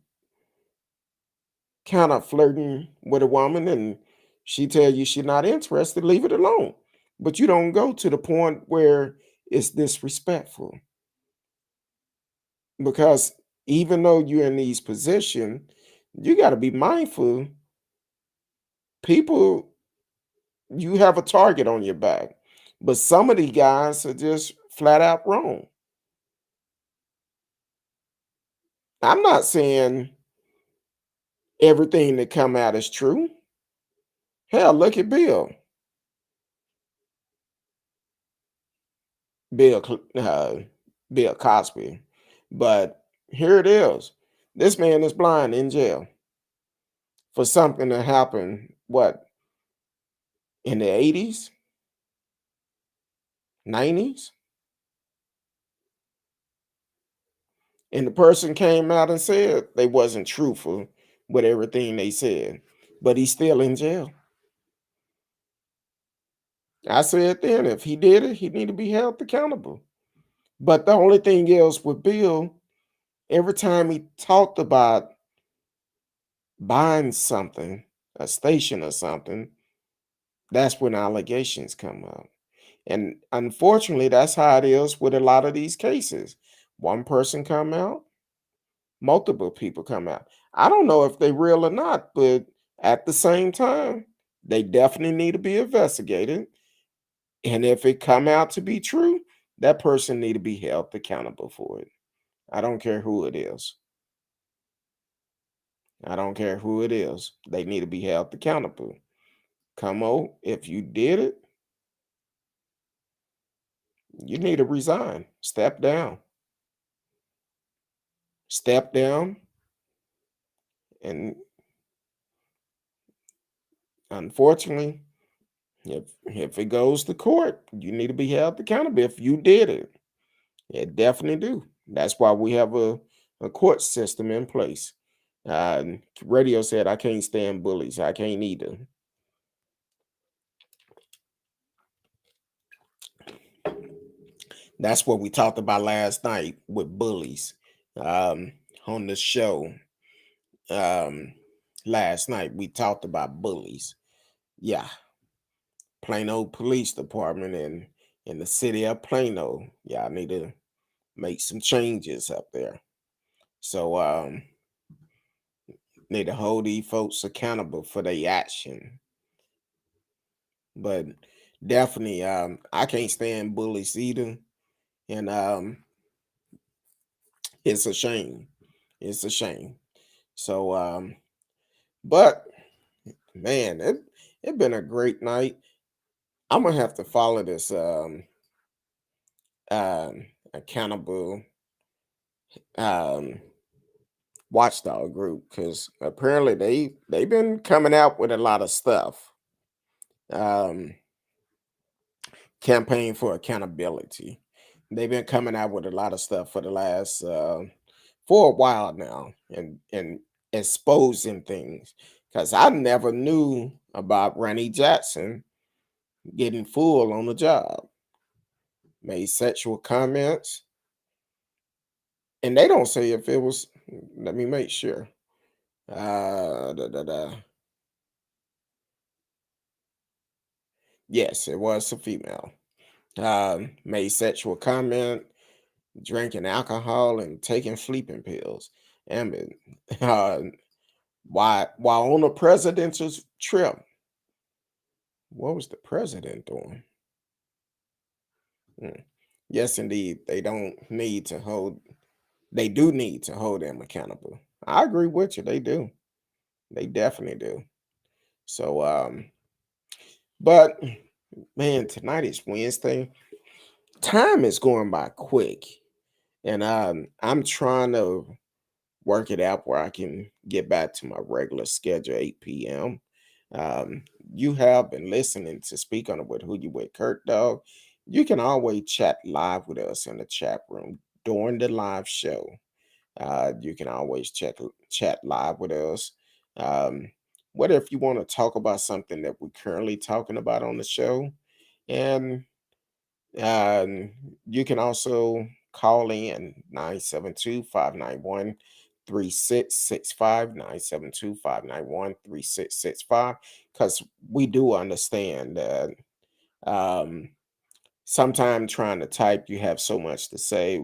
S1: kind of flirting with a woman and she tell you she's not interested, leave it alone. But you don't go to the point where it's disrespectful. Because even though you're in these positions, you got to be mindful. People, you have a target on your back. But some of these guys are just flat out wrong. I'm not saying everything that come out is true. Hell, look at Bill, Bill Cosby. But here it is. This man is blind in jail for something that happened, what, in the 80s, 90s? And the person came out and said they wasn't truthful with everything they said, but he's still in jail. I said then, if he did it, he need to be held accountable. But the only thing is with Bill, every time he talked about buying something, a station or something, that's when allegations come up. And unfortunately, that's how it is with a lot of these cases. One person come out, multiple people come out. I don't know if they real or not, but at the same time, they definitely need to be investigated. And if it come out to be true, that person need to be held accountable for it. I don't care who it is. I don't care who it is. They need to be held accountable. Come on, if you did it, you need to resign. Step down. Step down. And unfortunately, if it goes to court, you need to be held accountable if you did it. It definitely do. That's why we have a court system in place. Radio said I can't stand bullies. I can't either. That's what we talked about last night with bullies um, on the show. Um, Last night we talked about bullies. Yeah, Plano Police Department in the city of Plano. Yeah, I need to make some changes up there. So need to hold these folks accountable for their action. But definitely, I can't stand bullies either, and it's a shame. It's a shame. So, but man, it been a great night. I'm gonna have to follow this accountable um watchdog group because apparently they've been coming out with a lot of stuff. Um, Campaign for accountability. They've been coming out with a lot of stuff for the last for a while now, and exposing things. Because I never knew about Ronnie Jackson getting full on the job, made sexual comments, and they don't say if it was. Let me make sure. Da, da, da. Yes, it was a female. Made sexual comment, drinking alcohol, and taking sleeping pills. And uh, while on a presidential trip, what was the president doing? Hmm. Yes, indeed, they don't need to hold. They do need to hold them accountable. I agree with you. They do. They definitely do. So, but man, tonight is Wednesday. Time is going by quick, and I'm trying to work it out where I can get back to my regular schedule, 8 p.m. Um, you have been listening to Speak on It with Who You With Kurt Dog. You can always chat live with us in the chat room during the live show. You can always chat live with us. Um, what if you want to talk about something that we're currently talking about on the show? And um, you can also call in 972-591-3665, 972-591-3665, because we do understand that sometimes trying to type, you have so much to say.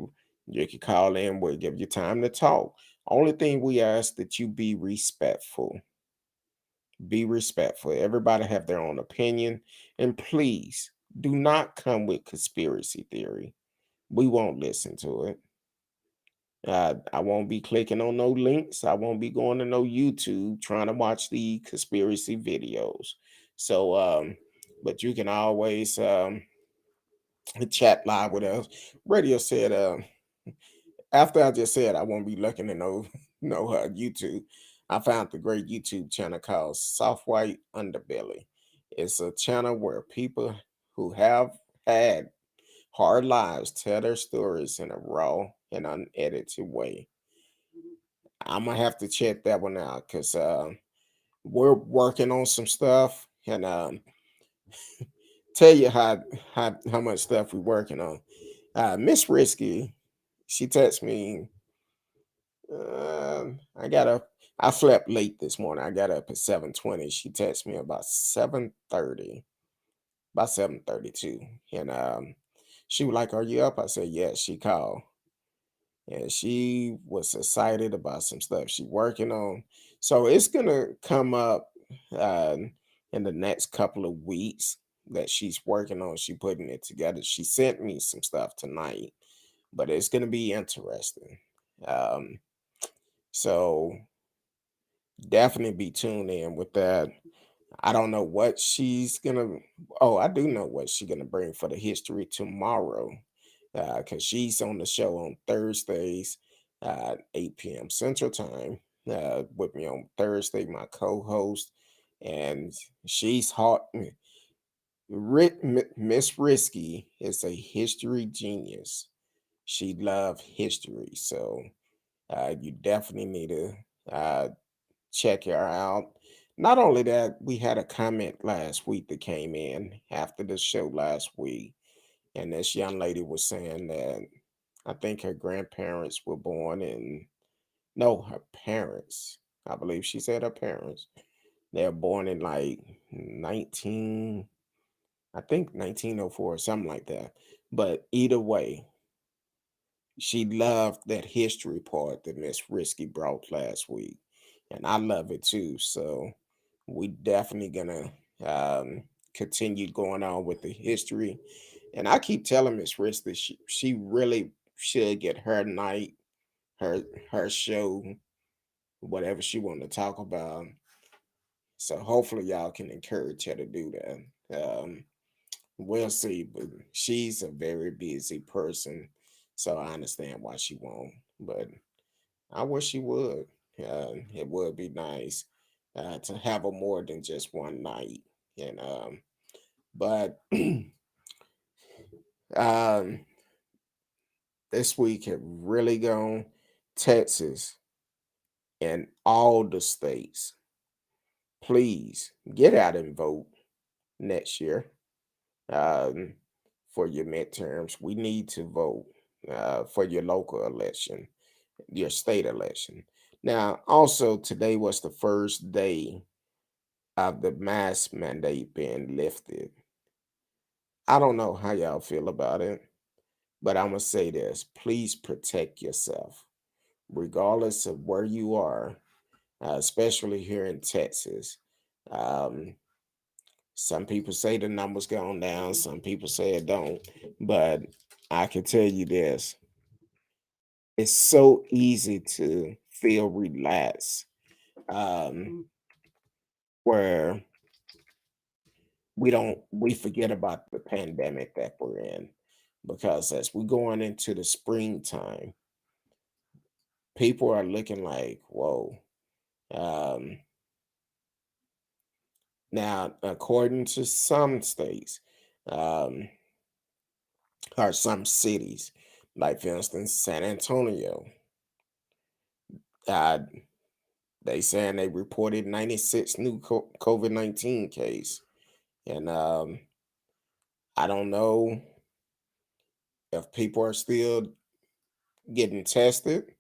S1: You can call in, we'll give you time to talk. Only thing we ask that you be respectful. Be respectful. Everybody have their own opinion. And please do not come with conspiracy theory. We won't listen to it. I won't be clicking on no links. I won't be going to no YouTube trying to watch the conspiracy videos. So, but you can always chat live with us. Radio said, after I just said I won't be looking at no YouTube, I found the great YouTube channel called Soft White Underbelly. It's a channel where people who have had hard lives tell their stories in a raw and unedited way. I'm gonna have to check that one out because we're working on some stuff and tell you how much stuff we're working on. Miss Risky, she texted me. I got up. I slept late this morning. I got up at 7:20. She texted me about 7:30, about 7:32, and she was like, "Are you up?" I said, "Yes." She called. And she was excited about some stuff she working on. So it's gonna come up in the next couple of weeks that she's working on. She putting it together. She sent me some stuff tonight, but it's gonna be interesting. Um, so definitely be tuned in with that. I don't know what she's gonna. Oh, I do know what she's gonna bring for the history tomorrow, because she's on the show on Thursdays, 8 p.m. Central Time, with me on Thursday, my co-host, and she's hot. Miss Risky is a history genius. She loves history, so You definitely need to uh, check her out. Not only that, we had a comment last week that came in after the show last week, and this young lady was saying that I think her grandparents were born in, no, her parents. I believe she said her parents. They're born in like 19, I think 1904 or something like that. But either way, she loved that history part that Miss Risky brought last week. And I love it too. So we definitely gonna continue going on with the history. And I keep telling Miss Risky she really should get her night, her her show, whatever she want to talk about. So hopefully y'all can encourage her to do that. We'll see, but she's a very busy person, so I understand why she won't. But I wish she would. It would be nice to have her more than just one night, and but um, this week have really gone. Texas and all the states, please get out and vote next year. um, for your midterms. We need to vote for your local election, your state election. Now, also, today was the first day of the mask mandate being lifted. I don't know how y'all feel about it, but I'm going to say this: please protect yourself, regardless of where you are, especially here in Texas. Um, Some people say the numbers gone down, some people say it don't. But I can tell you this: it's so easy to feel relaxed, um, where we forget about the pandemic that we're in. Because as we're going into the springtime, people are looking like, whoa. Um, Now, according to some states, um, or some cities, like for instance, San Antonio, uh, they saying they reported 96 new COVID-19 case, and I don't know if people are still getting tested.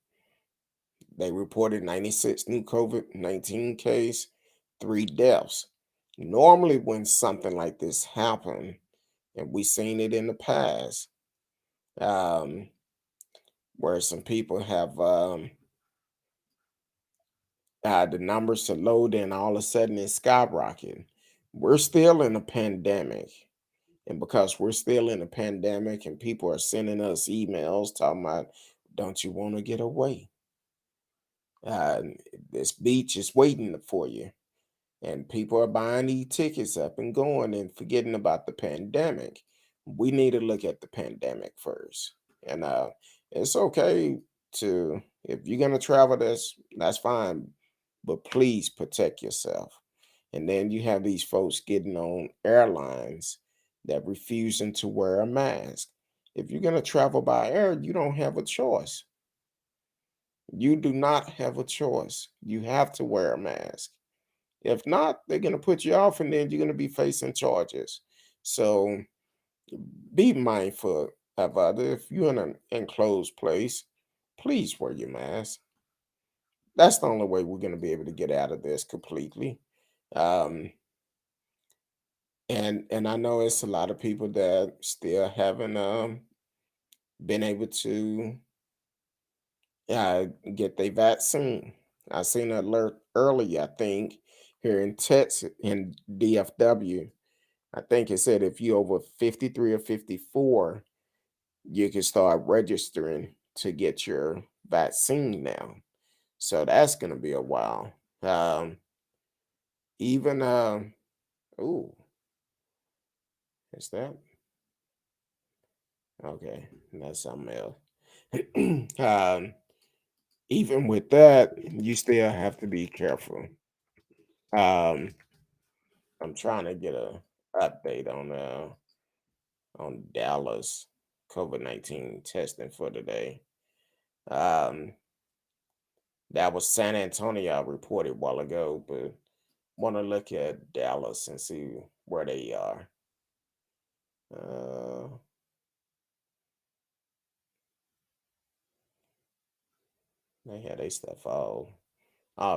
S1: They reported 96 new COVID-19 case, 3 deaths. Normally, when something like this happen, and we've seen it in the past, um, where some people have the numbers to load and all of a sudden it's skyrocketing. We're still in a pandemic. And because we're still in a pandemic and people are sending us emails talking about, don't you want to get away? Uh, this beach is waiting for you. And people are buying these tickets up and going and forgetting about the pandemic. We need to look at the pandemic first. And it's okay to, if you're going to travel, that's fine. But please protect yourself. And then you have these folks getting on airlines that refusing to wear a mask. If you're going to travel by air, you don't have a choice. You do not have a choice. You have to wear a mask. If not, they're going to put you off and then you're going to be facing charges. So be mindful of others. If you're in an enclosed place, please wear your mask. That's the only way we're going to be able to get out of this completely. Um, and I know it's a lot of people that still haven't been able to get their vaccine. I seen an alert earlier, I think, here in Texas, in DFW. I think it said if you over 53 or 54, you can start registering to get your vaccine now. So that's gonna be a while. Even ooh, is that okay? That's something else. Even with that, you still have to be careful. Um, I'm trying to get a update on Dallas COVID-19 testing for today. Um, That was San Antonio I reported a while ago, but want to look at Dallas and see where they are. Uh, they had their stuff all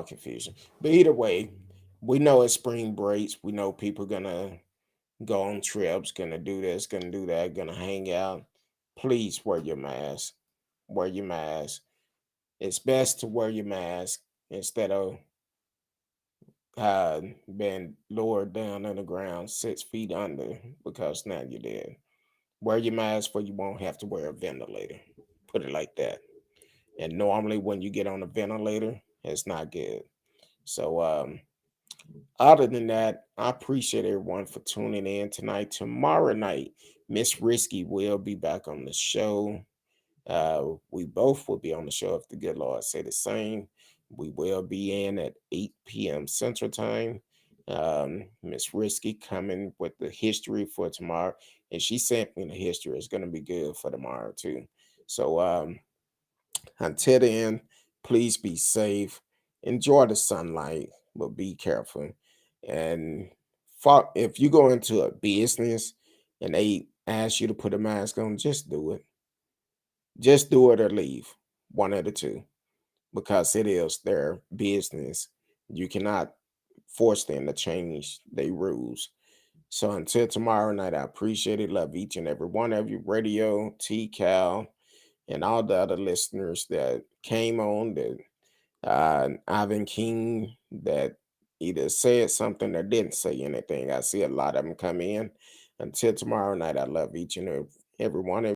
S1: confusion. But either way, we know it's spring breaks. We know people gonna go on trips, gonna do this, gonna do that, gonna hang out. Please wear your mask. Wear your mask. It's best to wear your mask instead of being lowered down on the ground 6 feet under because now you're dead. Wear your mask or you won't have to wear a ventilator. Put it like that. And normally when you get on a ventilator, it's not good. So other than that, I appreciate everyone for tuning in tonight. Tomorrow night, Miss Risky will be back on the show. We both will be on the show if the good Lord say the same. We will be in at 8 p.m. Central Time. Miss Risky coming with the history for tomorrow. And she sent me the history. It's going to be good for tomorrow, too. So until then, please be safe. Enjoy the sunlight, but be careful. And if you go into a business and they ask you to put a mask on, just do it. Just do it or leave. One of the two. Because it is their business. You cannot force them to change their rules. So until tomorrow night, I appreciate it. Love each and every one of you. Radio, T Cal, and all the other listeners that came on, that Ivan King, that either said something or didn't say anything. I see a lot of them come in. Until tomorrow night, I love each and every one of you.